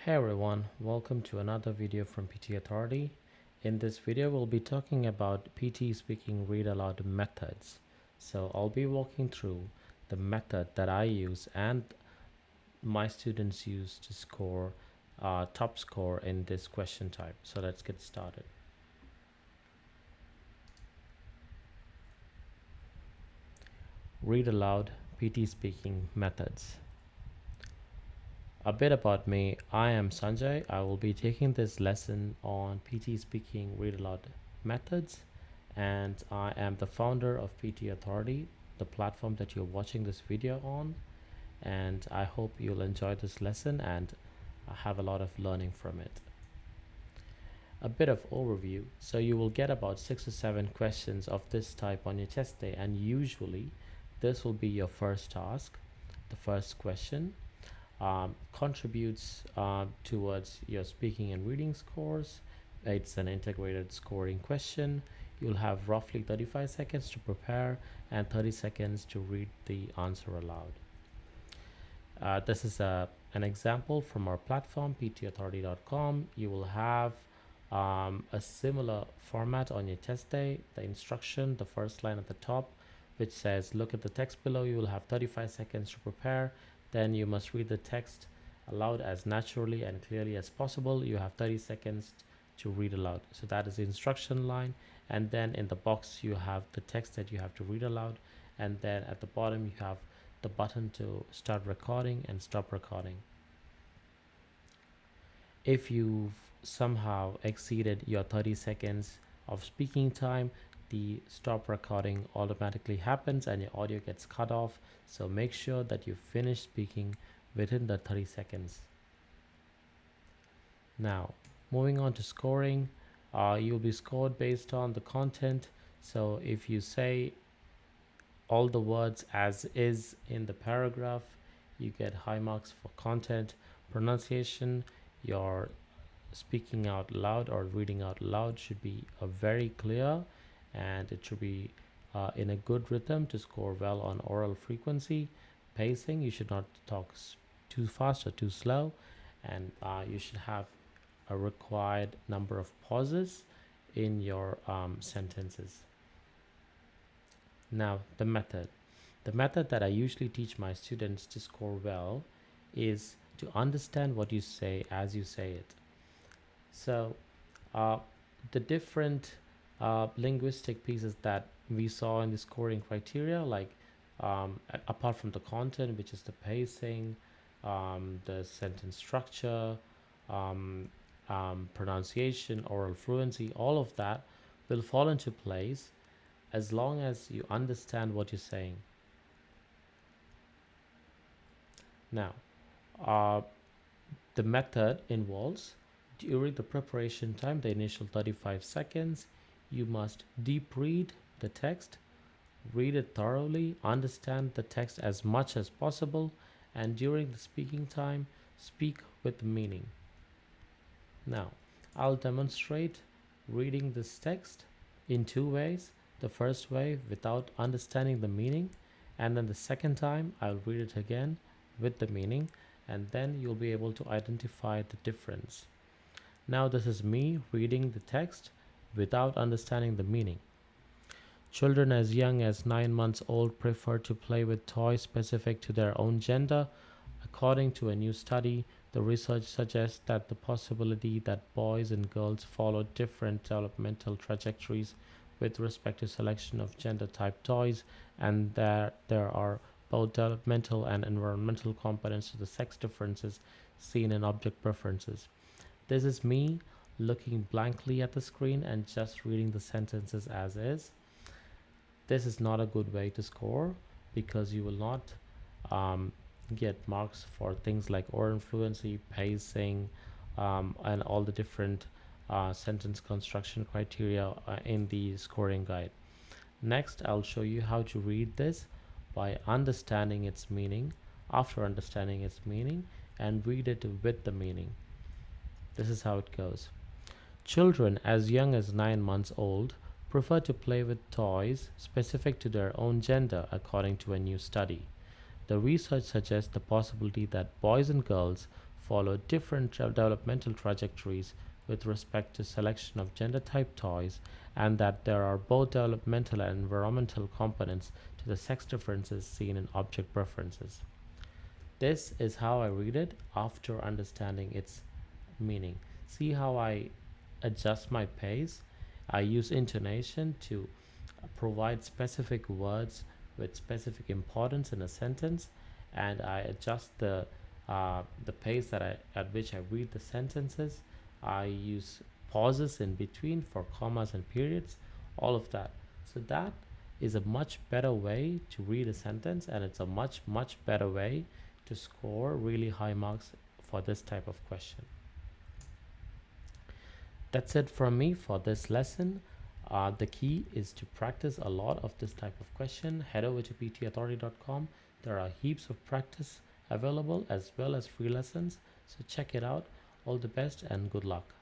Hey everyone, welcome to another video from PTE Authority. In this video, we'll be talking about PTE Speaking Read Aloud methods. So I'll be walking through the method that I use and my students use to score top score in this question type. So let's get started. Read aloud PTE Speaking methods. A bit about me. I am Sanjay. I will be taking this lesson on PTE Speaking Read Aloud methods, and I am the founder of PTE Authority, the platform that you're watching this video on. And I hope you'll enjoy this lesson and have a lot of learning from it. A bit of overview. So you will get about 6 or 7 questions of this type on your test day, and usually this will be your first task, the first question. Contributes towards your speaking and reading scores. It's an integrated scoring question. You'll have roughly 35 seconds to prepare and 30 seconds to read the answer aloud. This is an example from our platform, pteauthority.com. You will have a similar format on your test day. The instruction, the first line at the top, which says, look at the text below. You will have 35 seconds to prepare. Then you must read the text aloud as naturally and clearly as possible. You have 30 seconds to read aloud. So that is the instruction line. And then in the box, you have the text that you have to read aloud. And then at the bottom, you have the button to start recording and stop recording. If you've somehow exceeded your 30 seconds of speaking time, the stop recording automatically happens and your audio gets cut off. So make sure that you finish speaking within the 30 seconds. Now, moving on to scoring, you'll be scored based on the content. So if you say all the words as is in the paragraph, you get high marks for content. Pronunciation, your speaking out loud or reading out loud should be very clear, and it should be in a good rhythm to score well on oral frequency. Pacing, you should not talk too fast or too slow, and you should have a required number of pauses in your sentences. Now, the method that I usually teach my students to score well is to understand what you say as you say it. So the different linguistic pieces that we saw in the scoring criteria, like apart from the content, which is the pacing, the sentence structure, pronunciation, oral fluency, all of that will fall into place as long as you understand what you're saying. Now, the method involves, during the preparation time, the initial 35 seconds, you must deep read the text, read it thoroughly, understand the text as much as possible, and during the speaking time, speak with meaning. Now, I'll demonstrate reading this text in 2 ways. The first way, without understanding the meaning, and then the second time, I'll read it again with the meaning, and then you'll be able to identify the difference. Now, this is me reading the text without understanding the meaning. Children as young as 9 months old prefer to play with toys specific to their own gender. According to a new study, the research suggests that the possibility that boys and girls follow different developmental trajectories with respect to selection of gender type toys, and that there are both developmental and environmental components to the sex differences seen in object preferences. This is me looking blankly at the screen and just reading the sentences as is. This is not a good way to score, because you will not get marks for things like oral fluency, pacing, and all the different sentence construction criteria in the scoring guide. Next, I'll show you how to read this by understanding its meaning, after understanding its meaning, and read it with the meaning. This is how it goes. Children as young as 9 months old prefer to play with toys specific to their own gender, according to a new study. The research suggests the possibility that boys and girls follow different developmental trajectories with respect to selection of gender type toys, and that there are both developmental and environmental components to the sex differences seen in object preferences. This is how I read it after understanding its meaning. See how I adjust my pace? I use intonation to provide specific words with specific importance in a sentence, and I adjust the pace at which I read the sentences. I use pauses in between for commas and periods, all of that. So that is a much better way to read a sentence, and it's a much better way to score really high marks for this type of question. That's it from me for this lesson. The key is to practice a lot of this type of question. Head over to ptauthority.com. There are heaps of practice available as well as free lessons. So check it out. All the best and good luck.